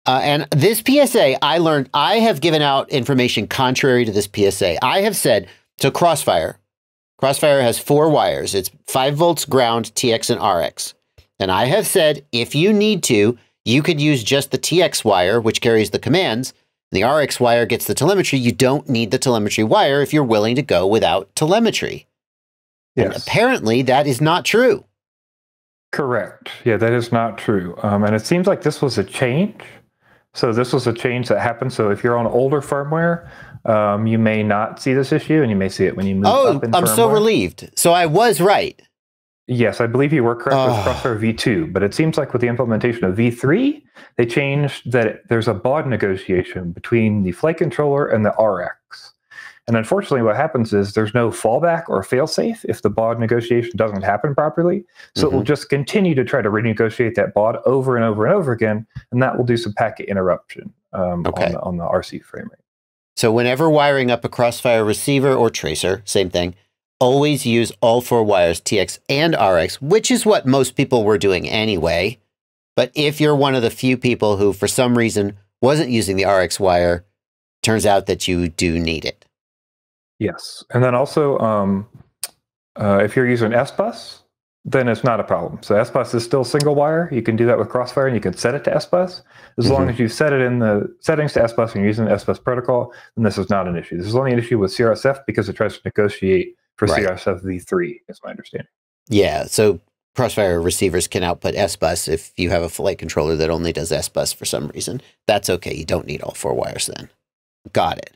And this PSA, I learned, I have given out information contrary to this PSA. I have said, so Crossfire has 4 wires. It's 5 volts ground, TX, and RX. And I have said, if you need to, you could use just the TX wire, which carries the commands. The RX wire gets the telemetry. You don't need the telemetry wire if you're willing to go without telemetry. Yes. And apparently that is not true. Correct. Yeah, that is not true. And it seems like this was a change. So this was a change that happened. So if you're on older firmware, you may not see this issue, and you may see it when you move up in firmware. I'm so relieved. So I was right. Yes, I believe you were correct with Crossfire V2, but it seems like with the implementation of V3, they changed that there's a baud negotiation between the flight controller and the RX. And unfortunately, what happens is there's no fallback or failsafe if the baud negotiation doesn't happen properly. So it will just continue to try to renegotiate that baud over and over and over again, and that will do some packet interruption on the RC frame rate. So whenever wiring up a Crossfire receiver or tracer, same thing, always use all 4 wires, TX and RX, which is what most people were doing anyway. But if you're one of the few people who, for some reason, wasn't using the RX wire, turns out that you do need it. Yes. And then also, if you're using S-Bus, then it's not a problem. So S-Bus is still single wire. You can do that with Crossfire, and you can set it to S-Bus. As long as you set it in the settings to S-Bus and you're using the S-Bus protocol, then this is not an issue. This is only an issue with CRSF because it tries to negotiate for CRSF v3, is my understanding. Yeah, so Crossfire receivers can output S-Bus if you have a flight controller that only does S-Bus for some reason. That's okay. You don't need all 4 wires then. Got it.